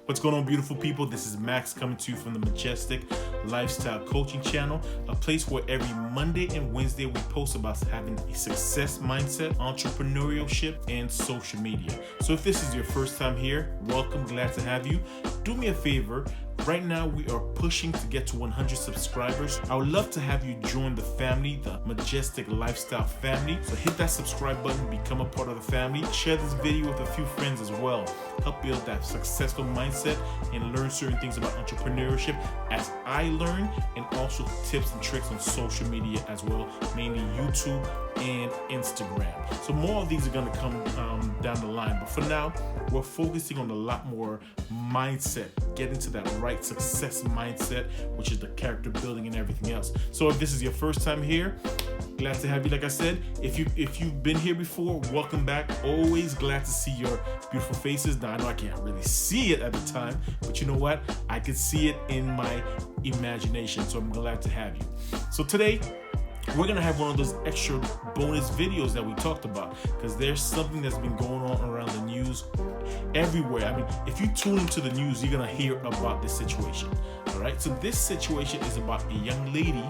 What's going on, beautiful people? This is Max coming to you from the Majestic Lifestyle Coaching Channel, a place where every Monday and Wednesday we post about having a success mindset, entrepreneurship, and social media. So if this is your first time here, welcome, glad to have you. Do me a favor. Right now, we are pushing to get to 100 subscribers. I would love to have you join the family, the Majestic Lifestyle family. So hit that subscribe button, become a part of the family. Share this video with a few friends as well. Help build that successful mindset and learn certain things about entrepreneurship as I learn, and also tips and tricks on social media as well, mainly YouTube and Instagram. So more of these are going to come down the line. But for now, we're focusing on a lot more mindset, getting to that right success mindset, which is the character building and everything else. So if this is your first time here, glad to have you. Like I said, if you've been here before, welcome back. Always glad to see your beautiful faces. Now I know I can't really see it at the time, but you know what? I can see it in my imagination. So I'm glad to have you. So today, we're going to have one of those extra bonus videos that we talked about, because there's something that's been going on around the news everywhere. I mean, if you tune into the news, you're going to hear about this situation. All right. So this situation is about a young lady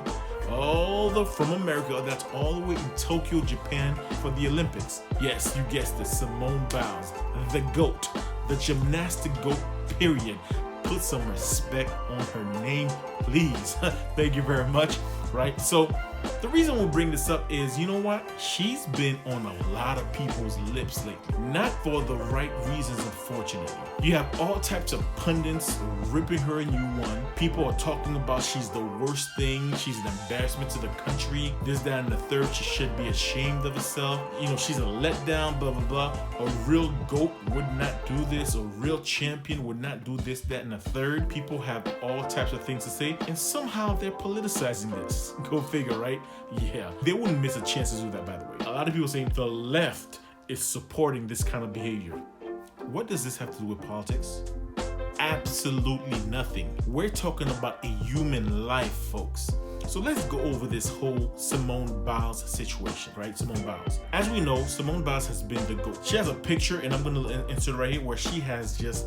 from America that's all the way in Tokyo, Japan for the Olympics. Yes, you guessed it. Simone Biles, the GOAT, the gymnastic GOAT, period. Put some respect on her name, please. Thank you very much. Right. So the reason we'll bring this up is, you know what? She's been on a lot of people's lips lately. Not for the right reasons, unfortunately. You have all types of pundits ripping her a new one. People are talking about she's the worst thing. She's an embarrassment to the country. This, that, and the third. She should be ashamed of herself. You know, she's a letdown, blah, blah, blah. A real GOAT would not do this. A real champion would not do this, that, and the third. People have all types of things to say, and somehow they're politicizing this. Go figure, right? Yeah, they wouldn't miss a chance to do that, by the way. A lot of people saying the left is supporting this kind of behavior. What does this have to do with politics? Absolutely nothing. We're talking about a human life, folks. So let's go over this whole Simone Biles situation, right? Simone Biles. As we know, Simone Biles has been the GOAT. She has a picture, and I'm going to insert right here, where she has just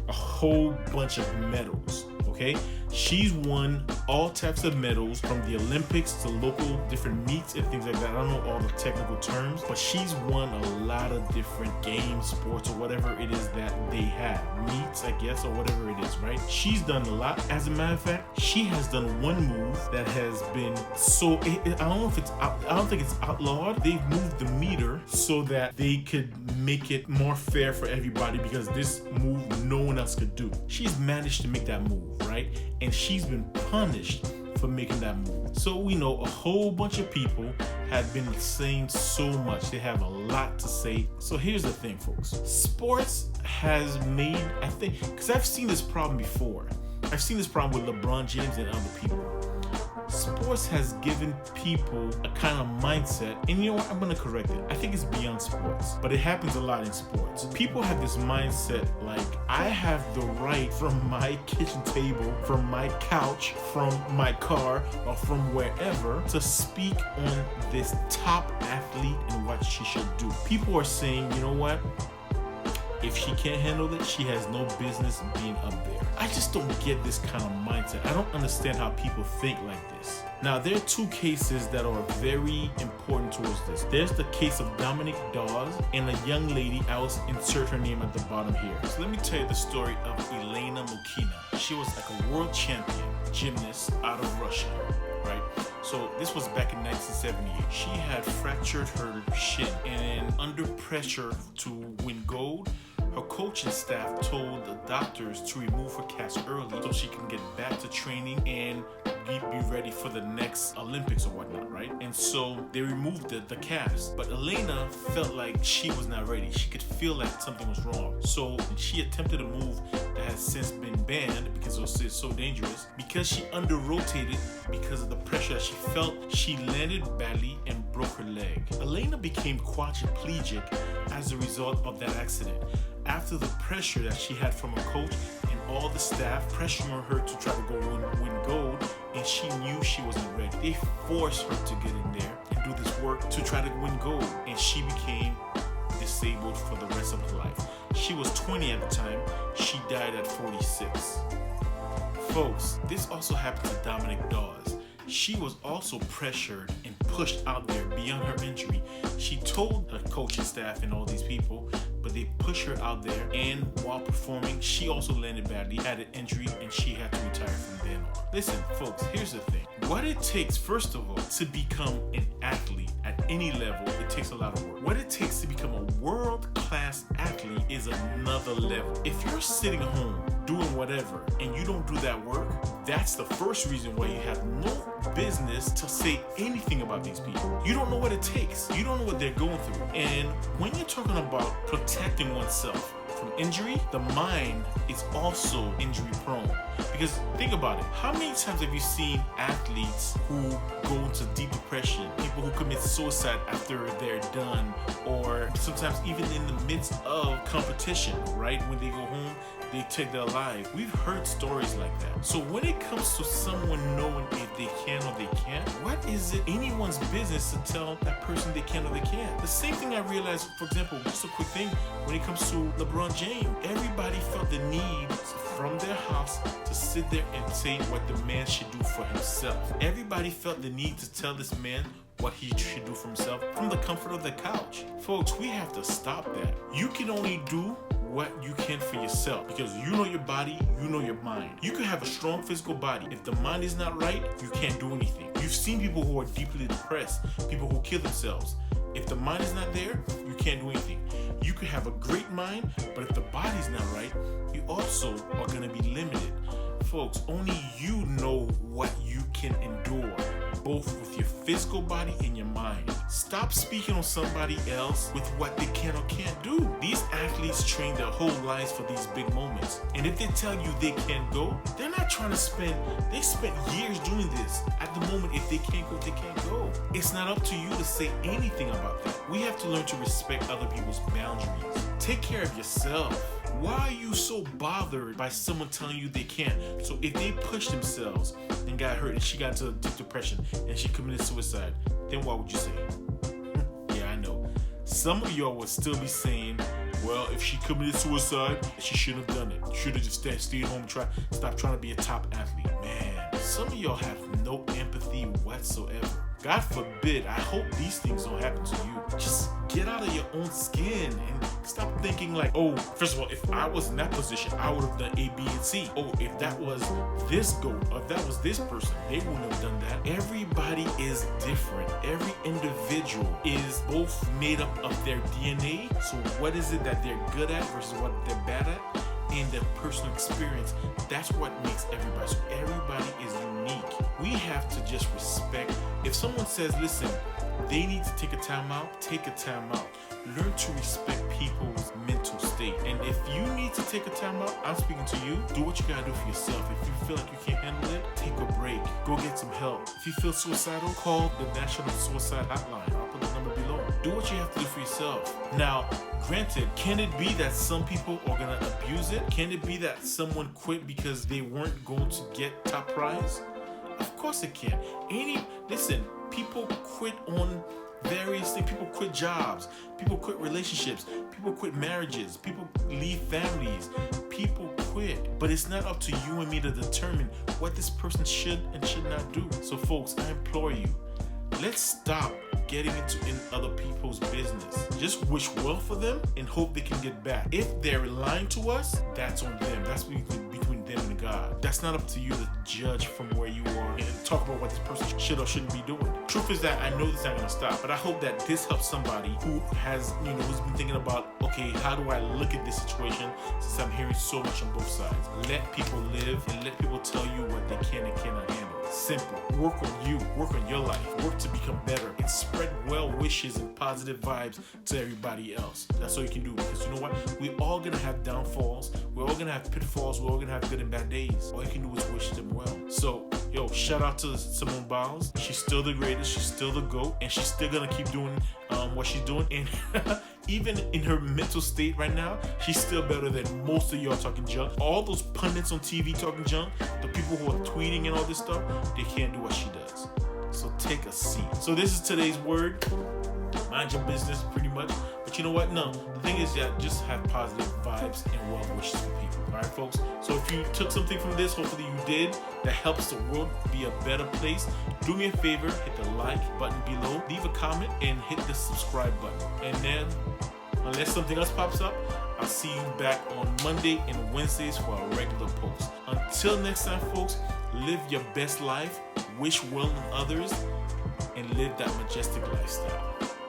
a whole bunch of medals. Okay, she's won all types of medals, from the Olympics to local different meets and things like that. I don't know all the technical terms, but she's won a lot of different games, sports, or whatever it is that they have. Meets, I guess, or whatever it is, right? She's done a lot. As a matter of fact, she has done one move that has been so, I don't think it's outlawed. They've moved the meter so that they could make it more fair for everybody, because this move no one else could do. She's managed to make that move, right? And she's been punished for making that move. So we know a whole bunch of people have been saying so much. They have a lot to say. So here's the thing, folks. Sports has made, I think, because I've seen this problem before. I've seen this problem with LeBron James and other people. Sports has given people a kind of mindset, and you know what, I'm going to correct it. I think it's beyond sports, but it happens a lot in sports. People have this mindset like, I have the right from my kitchen table, from my couch, from my car, or from wherever to speak on this top athlete and what she should do. People are saying, you know what? If she can't handle it, she has no business being up there. I just don't get this kind of mindset. I don't understand how people think like this. Now, there are two cases that are very important towards this. There's the case of Dominic Dawes and a young lady. I will insert her name at the bottom here. So let me tell you the story of Elena Mukina. She was like a world champion gymnast out of Russia, right? So this was back in 1978. She had fractured her shin, and under pressure to win gold, her coaching staff told the doctors to remove her cast early so she can get back to training and be ready for the next Olympics or whatnot, right? And so they removed the cast. But Elena felt like she was not ready. She could feel like something was wrong. So she attempted a move that has since been banned because it was so dangerous. Because she under-rotated because of the pressure that she felt, she landed badly and broke her leg. Elena became quadriplegic as a result of that accident, after the pressure that she had from her coach and all the staff pressuring her to try to go win gold, and she knew she wasn't ready. They forced her to get in there and do this work to try to win gold, and she became this disabled for the rest of her life. She was 20 at the time. She died at 46. Folks, this also happened to Dominic Dawes. She was also pressured and pushed out there beyond her injury. She told her coaching staff and all these people, but they pushed her out there, and while performing, she also landed badly, had an injury, and she had to retire from then on. Listen, folks, here's the thing. What it takes, first of all, to become an athlete at any level, it takes a lot of work. What it takes to become a world-class athlete is another level. If you're sitting home doing whatever and you don't do that work, that's the first reason why you have no business to say anything about these people. You don't know what it takes. You don't know what they're going through. And when you're talking about protecting oneself from injury, the mind is also injury prone. Because think about it. How many times have you seen athletes who go into deep depression, people who commit suicide after they're done, or sometimes even in the midst of competition, right? When they go home, they take their life. We've heard stories like that. So when it comes to someone knowing if they can or they can't, what is it anyone's business to tell that person they can or they can't? The same thing I realized, for example, just a quick thing, when it comes to LeBron James, everybody felt the need from their house to sit there and say what the man should do for himself. Everybody felt the need to tell this man what he should do for himself from the comfort of the couch. Folks, we have to stop that. You can only do what you can for yourself, because you know your body, you know your mind. You can have a strong physical body. If the mind is not right, you can't do anything. You've seen people who are deeply depressed, people who kill themselves. If the mind is not there, you can't do anything. You can have a great mind, but if the body's not right, you also are going to be limited. Folks, only you know what you can endure, both with your physical body and your mind. Stop speaking on somebody else with what they can or can't do. These athletes train their whole lives for these big moments. And if they tell you they can't go, they're not trying to they spent years doing this. At the moment, if they can't go, they can't go. It's not up to you to say anything about that. We have to learn to respect other people's boundaries. Take care of yourself. Why are you so bothered by someone telling you they can't? So if they pushed themselves and got hurt and she got into deep depression and she committed suicide, then what would you say? Yeah, I know. Some of y'all would still be saying, well, if she committed suicide, she shouldn't have done it. Should have just stayed home and stop trying to be a top athlete. Man, some of y'all have no empathy whatsoever. God forbid, I hope these things don't happen to you. Just get out of your own skin and stop thinking like, oh, first of all, if I was in that position, I would have done A, B, and C. Oh, if that was this GOAT, or if that was this person, they wouldn't have done that. Everybody is different. Every individual is both made up of their DNA. So what is it that they're good at versus what they're bad at? And their personal experience. That's what makes everybody. So everybody is unique. We have to just respect. If someone says, listen, they need to take a time out, take a time out. Learn to respect people's mental state. And if you need to take a time out, I'm speaking to you, do what you gotta do for yourself. If you feel like you can't handle it, take a break. Go get some help. If you feel suicidal, call the National Suicide Hotline. I'll put the number below. Do what you have to do for yourself. Now, granted, can it be that some people are gonna abuse it? Can it be that someone quit because they weren't going to get top prize? Of course it can. Listen, people quit on various things. People quit jobs. People quit relationships. People quit marriages. People leave families. People quit. But it's not up to you and me to determine what this person should and should not do. So folks, I implore you, let's stop getting into other people's business. Just wish well for them and hope they can get back. If they're lying to us, that's on them. That's between them and God. That's not up to you to judge from where you are and talk about what this person should or shouldn't be doing. Truth is that I know this is not gonna stop, but I hope that this helps somebody who has, who's been thinking about, okay, how do I look at this situation since I'm hearing so much on both sides. Let people live and let people tell you what they can and cannot handle. Simple. Work on you. Work on your life. Work to become better and spread well wishes and positive vibes to everybody else. That's all you can do, because you know what? We're all gonna have downfalls. We're all gonna have pitfalls. We're all gonna have good and bad days. All you can do is wish them well. So, shout out to Simone Biles. She's still the greatest. She's still the GOAT, and she's still gonna keep doing what she's doing. And even in her mental state right now, she's still better than most of y'all talking junk. All those pundits on TV talking junk, the people who are tweeting and all this stuff, they can't do what she does. So take a seat. So this is today's word. Mind your business, pretty much. But you know what? No, the thing is that just have positive vibes and well wishes for people. All right, folks? So if you took something from this, hopefully you did, that helps the world be a better place, do me a favor, hit the like button below, leave a comment, and hit the subscribe button. And then, unless something else pops up, I'll see you back on Monday and Wednesdays for our regular posts. Until next time, folks, live your best life, wish well on others, and live that majestic lifestyle.